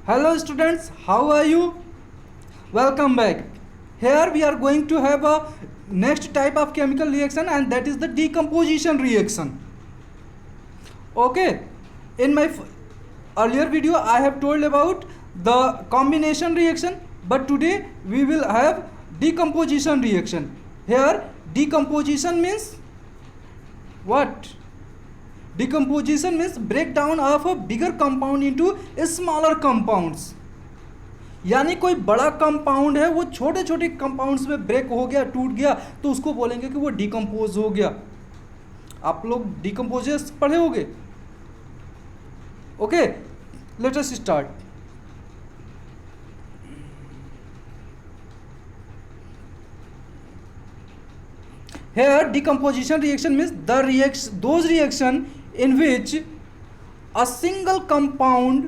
Hello students, how are you? Welcome back. Here we are going to have a next type of chemical reaction, and that is the decomposition reaction. Okay, in my earlier video I have told about the combination reaction, but today we will have decomposition reaction. Here decomposition means what? Decomposition means breakdown of a bigger compound into smaller compounds. यानी कोई बड़ा compound है वो छोटे छोटे compounds में break हो गया, टूट गया, तो उसको बोलेंगे कि वो डिकम्पोज हो गया. आप लोग डिकम्पोजेस पढ़े होंगे. Okay, let us start. Here decomposition reaction means those reaction in which a single compound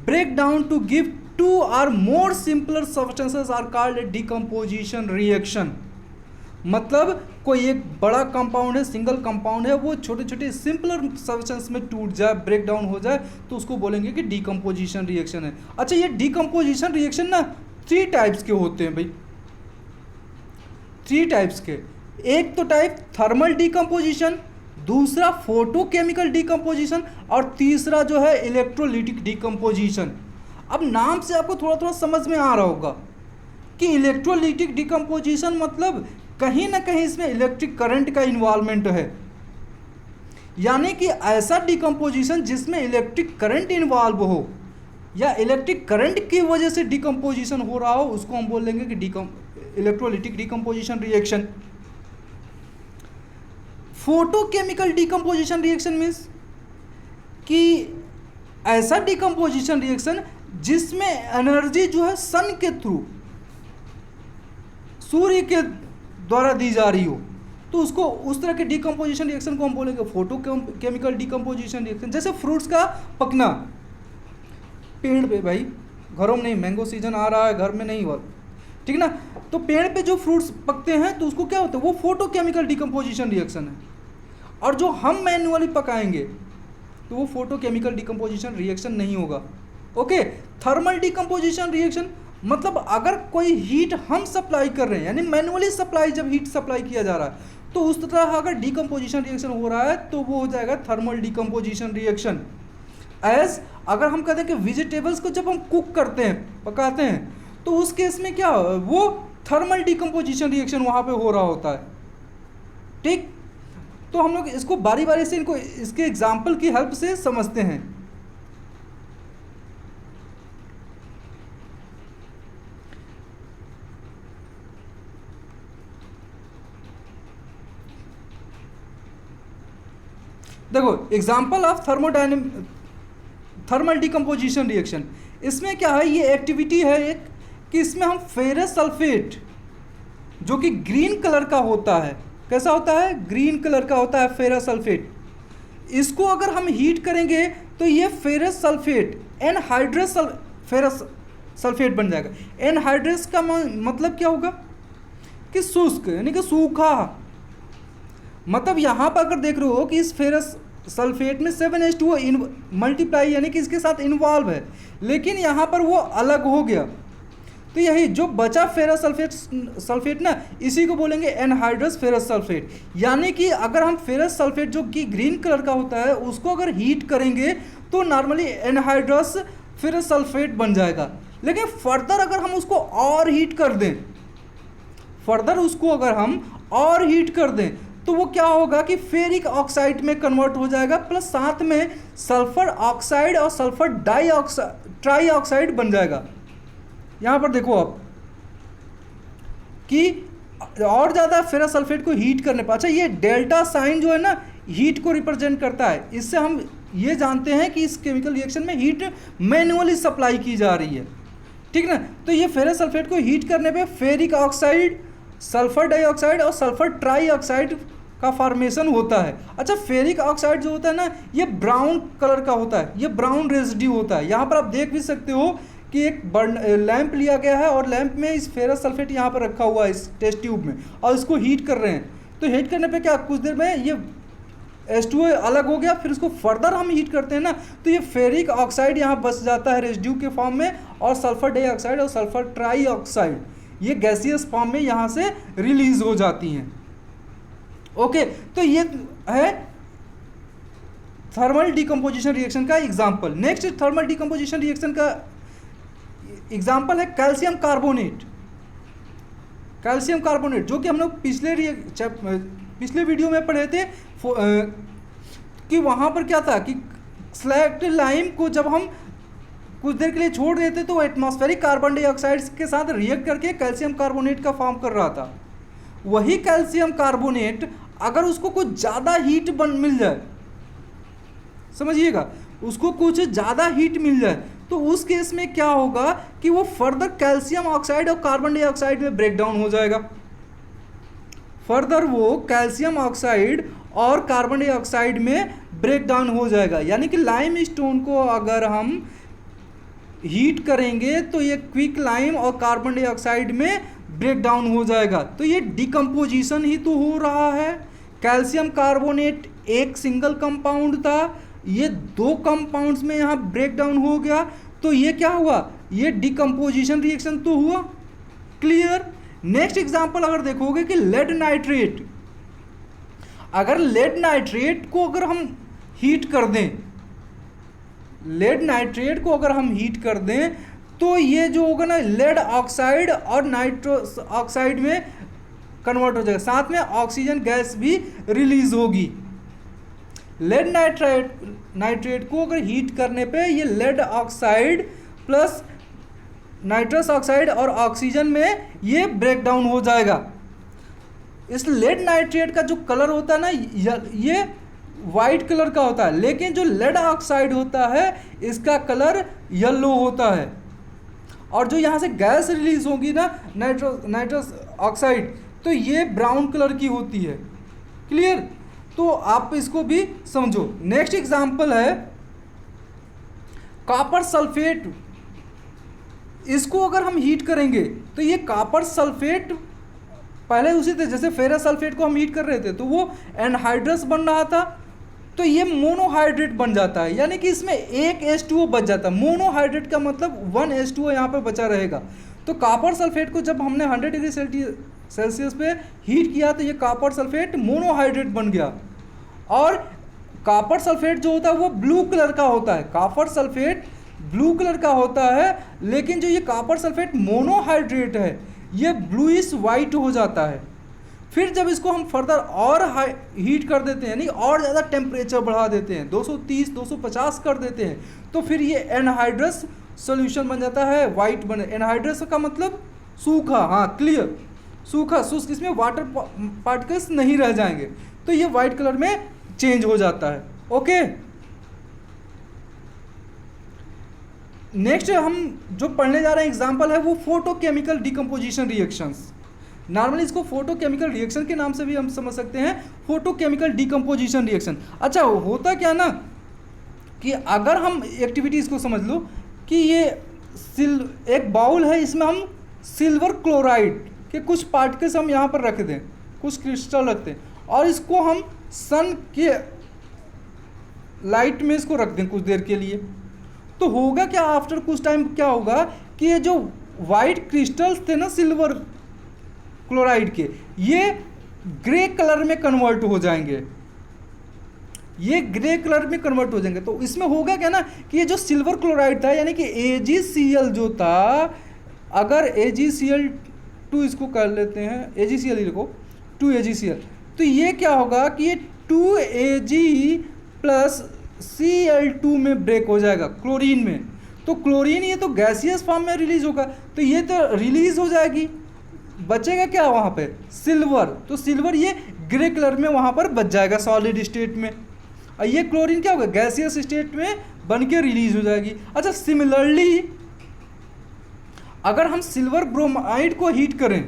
break down to give two or more simpler substances are called a decomposition reaction. मतलब कोई एक बड़ा कंपाउंड है, single compound है, वो छोटे छोटे simpler substance में टूट जाए, ब्रेक डाउन हो जाए, तो उसको बोलेंगे कि डिकम्पोजिशन रिएक्शन है. अच्छा, ये डिकम्पोजिशन रिएक्शन ना 3 टाइप्स के होते हैं भाई. 3 टाइप्स के. एक तो टाइप थर्मल डिकम्पोजिशन, दूसरा फोटोकेमिकल डिकम्पोजिशन, और तीसरा जो है इलेक्ट्रोलिटिक डिकम्पोजिशन. अब नाम से आपको थोड़ा थोड़ा समझ में आ रहा होगा कि इलेक्ट्रोलिटिक डिकम्पोजिशन मतलब कहीं ना कहीं इसमें इलेक्ट्रिक करंट का इन्वॉल्वमेंट है. यानी कि ऐसा डिकम्पोजिशन जिसमें इलेक्ट्रिक करंट इन्वॉल्व हो या इलेक्ट्रिक करंट की वजह से डिकम्पोजिशन हो रहा हो, उसको हम बोलेंगे कि electrolytic decomposition reaction. Photochemical decomposition reaction means कि ऐसा डिकम्पोजिशन रिएक्शन जिसमें एनर्जी जो है सन के थ्रू, सूर्य के द्वारा दी जा रही हो, तो उसको उस तरह के डिकम्पोजिशन रिएक्शन को हम बोलेंगे फोटोकेमिकल डिकम्पोजिशन रिएक्शन. जैसे फ्रूट्स का पकना पेड़ पे, भाई घरों में नहीं, मैंगो सीजन आ रहा है, घर में नहीं हुआ, ठीक ना, तो पेड़ पे जो फ्रूट्स पकते हैं तो उसको क्या होता है, वो फोटोकेमिकल डिकम्पोजिशन रिएक्शन है. और जो हम मैन्युअली पकाएंगे तो वो फोटोकेमिकल डिकम्पोजिशन रिएक्शन नहीं होगा. ओके, थर्मल डिकम्पोजिशन रिएक्शन मतलब अगर कोई हीट हम सप्लाई कर रहे हैं, यानी मैन्युअली सप्लाई, जब हीट सप्लाई किया जा रहा है, तो उस तरह अगर डिकम्पोजिशन रिएक्शन हो रहा है तो वो हो जाएगा थर्मल डिकम्पोजिशन रिएक्शन. एज अगर हम कहते हैं कि वेजिटेबल्स को जब हम कुक करते हैं, पकाते हैं, तो उस केस में क्या वो थर्मल डिकम्पोजिशन रिएक्शन वहाँ पे हो रहा होता है. ठीक, तो हम लोग इसको बारी बारी से इनको इसके एग्जाम्पल की हेल्प से समझते हैं. देखो, example of thermal decomposition reaction. इसमें क्या है, ये एक्टिविटी है एक कि इसमें हम फेरस सल्फेट जो कि ग्रीन कलर का होता है, कैसा होता है, ग्रीन कलर का होता है फेरस सल्फेट. इसको अगर हम हीट करेंगे तो ये ferrous sulphate anhydrous ferrous sulphate बन जाएगा. एनहाइड्रस का मतलब क्या होगा कि शुष्क, यानी कि सूखा. मतलब यहाँ पर अगर देख रहे हो कि इस फेरस सल्फेट में 7H2O मल्टीप्लाई यानी कि इसके साथ इन्वॉल्व है, लेकिन यहाँ पर वो अलग हो गया, तो यही जो बचा फेरस सल्फेट ना, इसी को बोलेंगे एनहाइड्रस फेरस सल्फेट. यानी कि अगर हम फेरस सल्फेट जो कि ग्रीन कलर का होता है उसको अगर हीट करेंगे तो नॉर्मली एनहाइड्रस फेरस सल्फेट बन जाएगा. लेकिन फर्दर अगर हम उसको और हीट कर दें, तो वो क्या होगा कि फेरिक ऑक्साइड में कन्वर्ट हो जाएगा, प्लस साथ में सल्फर ऑक्साइड और सल्फर ट्राई ऑक्साइड बन जाएगा. यहाँ पर देखो आप कि और ज़्यादा फेरस सल्फेट को हीट करने पर, अच्छा ये डेल्टा साइन जो है ना, हीट को रिप्रेजेंट करता है. इससे हम ये जानते हैं कि इस केमिकल रिएक्शन में हीट मैन्युअली सप्लाई की जा रही है, ठीक ना. तो ये फेरस सल्फेट को हीट करने पे फेरिक ऑक्साइड, सल्फर डाइऑक्साइड और सल्फर ट्राई ऑक्साइड का फॉर्मेशन होता है. अच्छा, फेरिक ऑक्साइड जो होता है ना, ये ब्राउन कलर का होता है, ये ब्राउन रेजिड्यू होता है. यहाँ पर आप देख भी सकते हो कि एक लैंप लिया गया है और लैंप में इस फेरस सल्फेट यहाँ पर रखा हुआ है इस टेस्ट ट्यूब में, और इसको हीट कर रहे हैं. तो हीट करने पे क्या कुछ देर में ये H2O अलग हो गया, फिर इसको फर्दर हम हीट करते हैं ना, तो ये फेरिक ऑक्साइड यहाँ बच जाता है रेजिड्यू के फॉर्म में, और सल्फर डाइऑक्साइड और सल्फर ट्राईऑक्साइड ये गैसियस फॉर्म में यहाँ से रिलीज हो जाती हैं। ओके, तो ये है थर्मल डिकम्पोजिशन रिएक्शन का example. Next thermal decomposition reaction का एग्जाम्पल है कैल्शियम कार्बोनेट। कैल्शियम कार्बोनेट जो कि हम लोग पिछले वीडियो में पढ़े थे कि वहाँ पर क्या था कि स्लैक्ट लाइम को जब हम कुछ देर के लिए छोड़ देते तो एटमॉस्फेरिक कार्बन डाइऑक्साइड के साथ रिएक्ट करके कैल्शियम कार्बोनेट का फॉर्म कर रहा था। वही कैल्शियम कार्बोनेट अगर उसको कुछ ज़्यादा हीट मिल जाए, समझिएगा, उसको कुछ ज़्यादा हीट मिल जाए तो उस केस में क्या होगा कि वो फर्दर कैल्शियम ऑक्साइड और कार्बन डाइऑक्साइड में ब्रेक डाउन हो जाएगा। फर्दर वो कैल्शियम ऑक्साइड और कार्बन डाइऑक्साइड में ब्रेक डाउन हो जाएगा। यानी कि लाइम स्टोन को अगर हम हीट करेंगे तो ये क्विक लाइम और कार्बन डाइऑक्साइड में ब्रेक डाउन हो जाएगा। तो ये डिकम्पोजिशन ही तो हो रहा है। कैल्शियम कार्बोनेट एक सिंगल कंपाउंड था, ये दो कंपाउंड्स में यहाँ ब्रेक डाउन हो गया, तो ये क्या हुआ, ये डिकम्पोजिशन रिएक्शन तो हुआ। क्लियर। नेक्स्ट एग्जांपल अगर देखोगे कि लेड नाइट्रेट, अगर लेड नाइट्रेट को अगर हम हीट कर दें, लेड नाइट्रेट को अगर हम हीट कर दें तो ये जो होगा ना लेड ऑक्साइड और नाइट्रस ऑक्साइड में कन्वर्ट हो जाएगा, साथ में ऑक्सीजन गैस भी रिलीज होगी। लेड नाइट्रेट को अगर हीट करने पे ये lead oxide plus nitrous oxide और ऑक्सीजन में ये ब्रेक डाउन हो जाएगा। इस लेड नाइट्रेट का जो कलर होता है ना ये वाइट कलर का होता है, लेकिन जो लेड ऑक्साइड होता है इसका कलर येलो होता है, और जो यहाँ से गैस रिलीज होगी ना नाइट्रस ऑक्साइड तो ये ब्राउन कलर की होती है। क्लियर। तो आप इसको भी समझो। नेक्स्ट एग्जांपल है कॉपर सल्फेट। इसको अगर हम हीट करेंगे तो ये कॉपर सल्फेट पहले उसी थे, जैसे फेरस सल्फेट को हम हीट कर रहे थे तो वो एनहाइड्रस बन रहा था, तो ये मोनोहाइड्रेट बन जाता है, यानी कि इसमें एक H2O बच जाता है। मोनोहाइड्रेट का मतलब 1 H2O यहाँ पर बचा रहेगा। तो कॉपर सल्फेट को जब हमने 100 डिग्री सेल्सियस पे हीट किया तो ये कॉपर सल्फेट मोनोहाइड्रेट बन गया। और कॉपर सल्फेट जो होता है वो ब्लू कलर का होता है, कॉपर सल्फेट ब्लू कलर का होता है, लेकिन जो ये कॉपर सल्फेट मोनोहाइड्रेट है ये ब्लूइश वाइट हो जाता है। फिर जब इसको हम फर्दर और हीट कर देते हैं, यानी और ज़्यादा टेम्परेचर बढ़ा देते हैं, 230 250 कर देते हैं, तो फिर ये एनहाइड्रस सॉल्यूशन बन जाता है, वाइट बने। एनहाइड्रस का मतलब सूखा, हाँ क्लियर, सूखा शुष्क, इसमें वाटर पार्टिकल्स नहीं रह जाएंगे, तो ये वाइट कलर में चेंज हो जाता है। ओके। नेक्स्ट हम जो पढ़ने जा रहे हैं एग्जांपल है वो फोटोकेमिकल डिकम्पोजिशन रिएक्शंस। नॉर्मली इसको फोटोकेमिकल रिएक्शन के नाम से भी हम समझ सकते हैं, फोटोकेमिकल डिकम्पोजिशन रिएक्शन। अच्छा, होता क्या ना कि अगर हम एक्टिविटीज़ को समझ लो कि ये एक बाउल है, इसमें हम सिल्वर क्लोराइड के कुछ पार्टिकल्स हम यहाँ पर रख दें, कुछ क्रिस्टल रखते हैं, और इसको हम सन के लाइट में इसको रख दें कुछ देर के लिए, तो होगा क्या, आफ्टर कुछ टाइम क्या होगा कि ये जो वाइट क्रिस्टल्स थे ना सिल्वर क्लोराइड के, ये ग्रे कलर में कन्वर्ट हो जाएंगे, ये ग्रे कलर में कन्वर्ट हो जाएंगे। तो इसमें होगा क्या ना कि ये जो सिल्वर क्लोराइड था, यानी कि AgCl जो था, अगर AgCl2 इसको कर लेते हैं, AgCl ही लिखो, 2AgCl, तो ये क्या होगा कि ये 2Ag प्लस Cl2 में ब्रेक हो जाएगा क्लोरीन में। तो क्लोरीन ये तो गैसियस फॉर्म में रिलीज होगा, तो ये तो रिलीज हो जाएगी, बचेगा क्या वहाँ पे, सिल्वर। तो सिल्वर ये ग्रे कलर में वहाँ पर बच जाएगा सॉलिड स्टेट में, और ये क्लोरीन क्या होगा, गैसियस स्टेट में बन के रिलीज हो जाएगी। अच्छा, सिमिलरली अगर हम सिल्वर ब्रोमाइड को हीट करें,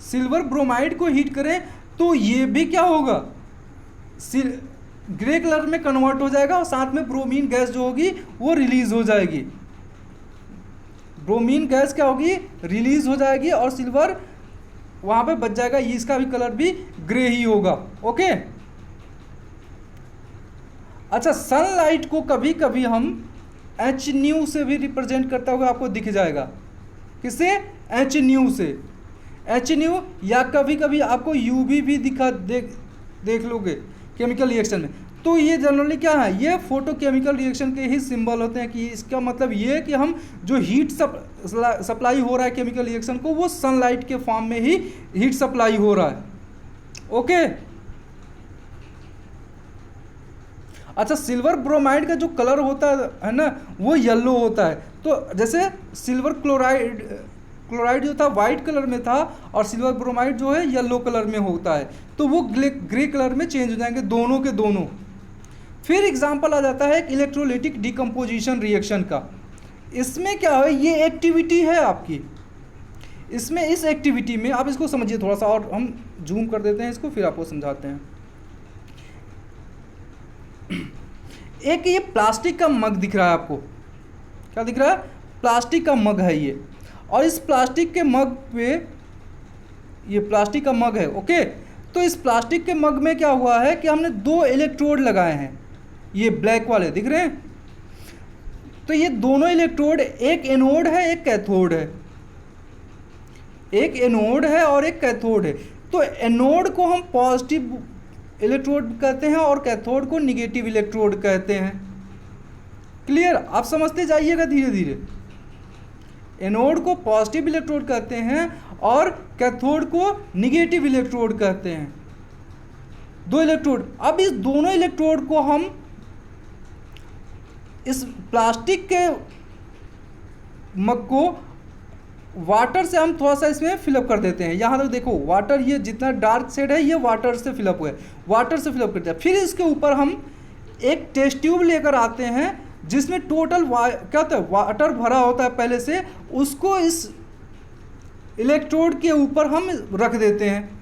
सिल्वर ब्रोमाइड को हीट करें तो ये भी क्या होगा, ग्रे कलर में कन्वर्ट हो जाएगा, और साथ में ब्रोमीन गैस जो होगी वो रिलीज हो जाएगी। ब्रोमीन गैस क्या होगी, रिलीज हो जाएगी, और सिल्वर वहाँ पे बच जाएगा, इसका भी कलर भी ग्रे ही होगा। ओके। अच्छा, सनलाइट को कभी कभी हम एच न्यू से भी रिप्रेजेंट करता हुआ आपको दिख जाएगा। किससे? एच न्यू से। एच न्यू, या कभी कभी आपको यूवी भी देख लोगे केमिकल रिएक्शन में। तो ये जनरली क्या है, ये फोटोकेमिकल रिएक्शन के ही सिंबल होते हैं। कि इसका मतलब ये है कि हम जो हीट सप्लाई हो रहा है केमिकल रिएक्शन को, वो सनलाइट के फॉर्म में ही हीट सप्लाई हो रहा है। ओके। अच्छा, सिल्वर ब्रोमाइड का जो कलर होता है ना, वो येलो होता है। तो जैसे सिल्वर क्लोराइड जो था वाइट कलर में था, और सिल्वर ब्रोमाइड जो है येलो कलर में होता है, तो वो ग्रे कलर में चेंज हो जाएंगे दोनों के दोनों। फिर एग्जांपल आ जाता है एक इलेक्ट्रोलाइटिक डिकम्पोजिशन रिएक्शन का। इसमें क्या है, ये एक्टिविटी है आपकी। इसमें इस एक्टिविटी में आप इसको समझिए थोड़ा सा, और हम जूम कर देते हैं इसको, फिर आपको समझाते हैं। एक ये प्लास्टिक का मग दिख रहा है आपको, क्या दिख रहा है? प्लास्टिक का मग है ये। और इस प्लास्टिक के मग पे, ये प्लास्टिक का मग है, ओके। तो इस प्लास्टिक के मग में क्या हुआ है कि हमने 2 इलेक्ट्रोड लगाए हैं, ये ब्लैक वाले दिख रहे हैं। तो ये दोनों इलेक्ट्रोड, एक एनोड है एक कैथोड है, एक एनोड है और एक कैथोड है। तो एनोड को हम पॉजिटिव इलेक्ट्रोड कहते हैं और कैथोड को निगेटिव इलेक्ट्रोड कहते हैं। क्लियर? आप समझते जाइएगा धीरे धीरे। एनोड को पॉजिटिव इलेक्ट्रोड कहते हैं और कैथोड को निगेटिव इलेक्ट्रोड कहते हैं। 2 इलेक्ट्रोड। अब इस दोनों इलेक्ट्रोड को हम इस प्लास्टिक के मग को वाटर से हम थोड़ा सा इसमें फिलअप कर देते हैं। यहाँ तक देखो, वाटर, ये जितना डार्क शेड है ये वाटर से फिलअप हुआ है, वाटर से फिलअप करते हैं। फिर इसके ऊपर हम एक टेस्ट ट्यूब लेकर आते हैं जिसमें टोटल क्या होता है, वाटर भरा होता है पहले से, उसको इस इलेक्ट्रोड के ऊपर हम रख देते हैं।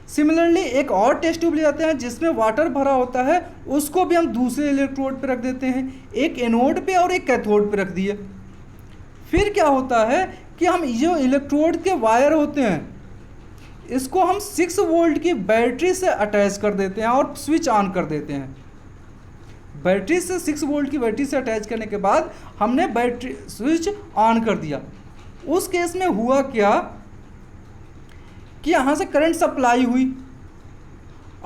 सिमिलरली एक और टेस्ट ट्यूब ले जाते हैं जिसमें वाटर भरा होता है, उसको भी हम दूसरे इलेक्ट्रोड पे रख देते हैं, एक एनोड पे और एक कैथोड पे रख दिए। फिर क्या होता है कि हम जो इलेक्ट्रोड के वायर होते हैं, इसको हम 6 वोल्ट की बैटरी से अटैच कर देते हैं और स्विच ऑन कर देते हैं। बैटरी से 6 वोल्ट की बैटरी से अटैच करने के बाद हमने बैटरी स्विच ऑन कर दिया। उस केस में हुआ क्या कि यहाँ से करंट सप्लाई हुई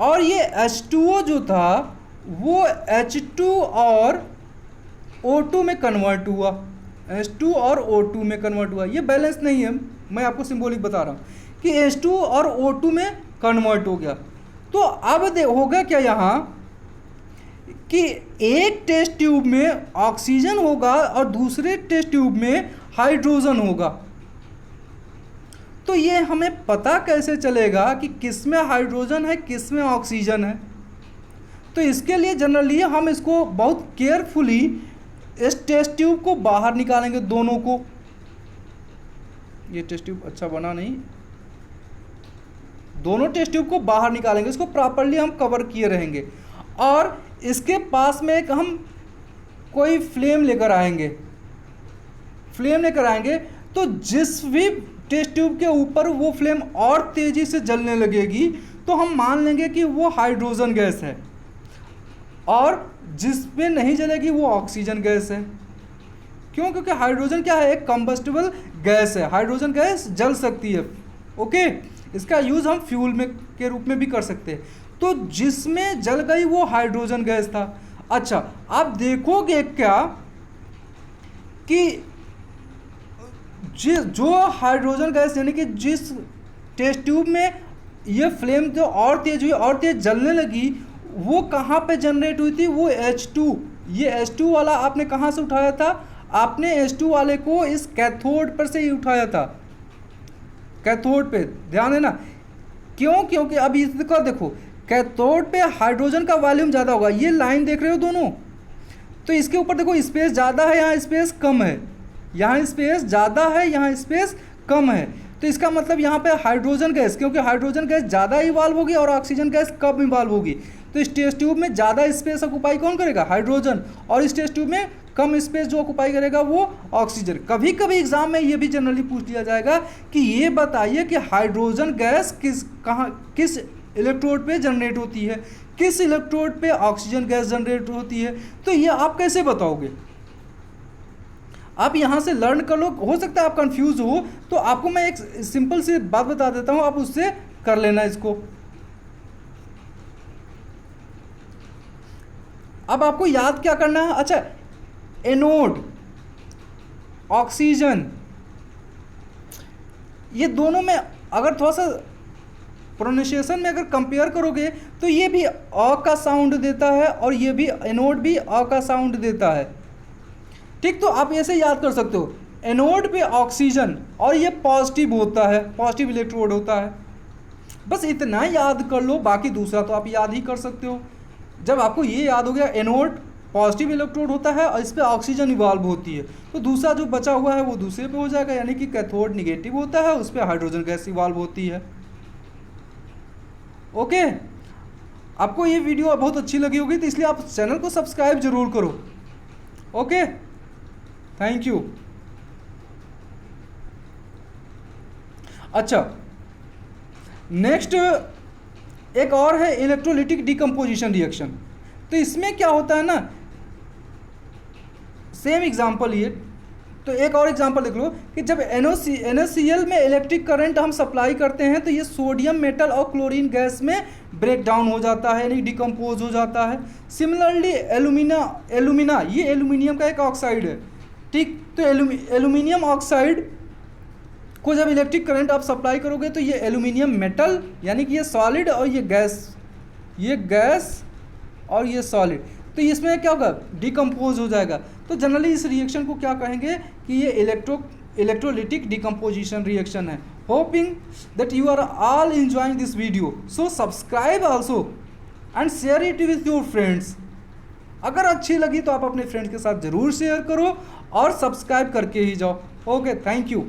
और ये H2O जो था वो H2 और O2 में कन्वर्ट हुआ, H2 और O2 में कन्वर्ट हुआ। ये बैलेंस नहीं है, मैं आपको सिंबॉलिक बता रहा हूँ कि H2 और O2 में कन्वर्ट हो गया। तो अब होगा क्या यहाँ कि एक टेस्ट ट्यूब में ऑक्सीजन होगा और दूसरे टेस्ट ट्यूब में हाइड्रोजन होगा। तो ये हमें पता कैसे चलेगा कि किस में हाइड्रोजन है किस में ऑक्सीजन है? तो इसके लिए जनरली हम इसको बहुत केयरफुली इस टेस्ट ट्यूब को बाहर निकालेंगे, दोनों को। ये टेस्ट ट्यूब अच्छा बना नहीं, दोनों टेस्ट ट्यूब को बाहर निकालेंगे, इसको प्रॉपर्ली हम कवर किए रहेंगे। और इसके पास में एक हम कोई फ्लेम लेकर आएंगे, फ्लेम लेकर आएंगे तो जिस भी टेस्ट ट्यूब के ऊपर वो फ्लेम और तेजी से जलने लगेगी तो हम मान लेंगे कि वो हाइड्रोजन गैस है, और जिस पे नहीं जलेगी वो ऑक्सीजन गैस है। क्यों? क्योंकि हाइड्रोजन क्या है, एक कंबस्टिबल गैस है, हाइड्रोजन गैस जल सकती है। ओके, इसका यूज़ हम फ्यूल में के रूप में भी कर सकते हैं। तो जिसमें जल गई वो हाइड्रोजन गैस था। अच्छा, आप देखोगे क्या कि जो हाइड्रोजन गैस यानी कि जिस टेस्ट ट्यूब में ये फ्लेम जो और तेज हुई और तेज जलने लगी, वो कहाँ पे जनरेट हुई थी? वो H2, ये H2 वाला आपने कहाँ से उठाया था? आपने H2 वाले को इस कैथोड पर से ही उठाया था, कैथोड पे, ध्यान है ना। क्यों? क्योंकि अब इसका देखो, कैथोड पे हाइड्रोजन का वॉल्यूम ज़्यादा होगा, ये लाइन देख रहे हो दोनों, तो इसके ऊपर देखो स्पेस ज़्यादा है, यहाँ स्पेस कम है, यहाँ स्पेस ज़्यादा है, यहाँ स्पेस कम है। तो इसका मतलब यहाँ पे हाइड्रोजन गैस, क्योंकि हाइड्रोजन गैस ज़्यादा इवॉल्व होगी और ऑक्सीजन गैस कम इवॉल्व होगी, तो इस टेस्ट ट्यूब में ज़्यादा स्पेस ऑक्युपाई कौन करेगा? हाइड्रोजन। और इस टेस्ट ट्यूब में कम स्पेस जो ऑक्युपाई करेगा वो ऑक्सीजन। कभी कभी एग्जाम में ये भी जनरली पूछ लिया जाएगा कि ये बताइए कि हाइड्रोजन गैस किस इलेक्ट्रोड पे जनरेट होती है, किस इलेक्ट्रोड पे ऑक्सीजन गैस जनरेट होती है। तो ये आप कैसे बताओगे? आप यहाँ से लर्न कर लो, हो सकता है आप कंफ्यूज हो, तो आपको मैं एक सिंपल सी बात बता देता हूँ, आप उससे कर लेना इसको। अब आपको याद क्या करना है? अच्छा, एनोड, ऑक्सीजन, ये दोनों में अगर थोड़ा सा प्रोनाउंसिएशन में अगर कंपेयर करोगे तो ये भी अ का साउंड देता है और ये भी एनोड भी अ का साउंड देता है। ठीक, तो आप ऐसे याद कर सकते हो, एनोड पे ऑक्सीजन और ये पॉजिटिव होता है, पॉजिटिव इलेक्ट्रोड होता है। बस इतना याद कर लो, बाकी दूसरा तो आप याद ही कर सकते हो। जब आपको ये याद हो गया एनोड पॉजिटिव इलेक्ट्रोड होता है और इस पर ऑक्सीजन इवॉल्व होती है, तो दूसरा जो बचा हुआ है वो दूसरे पे हो जाएगा, यानी कि कैथोड निगेटिव होता है, उस पर हाइड्रोजन गैस इवॉल्व होती है। ओके, आपको ये वीडियो बहुत अच्छी लगी होगी, तो इसलिए आप चैनल को सब्सक्राइब जरूर करो। Okay, thank you. अच्छा, नेक्स्ट एक और है इलेक्ट्रोलिटिक डिकम्पोजिशन रिएक्शन। तो इसमें क्या होता है ना, सेम एग्जांपल ये, तो एक और एग्जांपल देख लो कि जब NaCl में इलेक्ट्रिक करंट हम सप्लाई करते हैं तो ये सोडियम मेटल और क्लोरीन गैस में ब्रेक डाउन हो जाता है, यानी डिकम्पोज हो जाता है। सिमिलरली एलुमिना ये एल्यूमिनियम का एक ऑक्साइड है। ठीक, तो एल्यूमिनियम ऑक्साइड को जब इलेक्ट्रिक करंट आप सप्लाई करोगे तो ये एल्यूमिनियम मेटल, यानी कि ये सॉलिड और ये गैस और ये सॉलिड, तो इसमें क्या होगा, डिकम्पोज हो जाएगा। तो जनरली इस रिएक्शन को क्या कहेंगे कि ये इलेक्ट्रोलिटिक डिकम्पोजिशन रिएक्शन है। Hoping that you are all enjoying this video, so subscribe also and share it with your friends. अगर अच्छी लगी तो आप अपने फ्रेंड्स के साथ ज़रूर शेयर करो और सब्सक्राइब करके ही जाओ। Okay, thank you.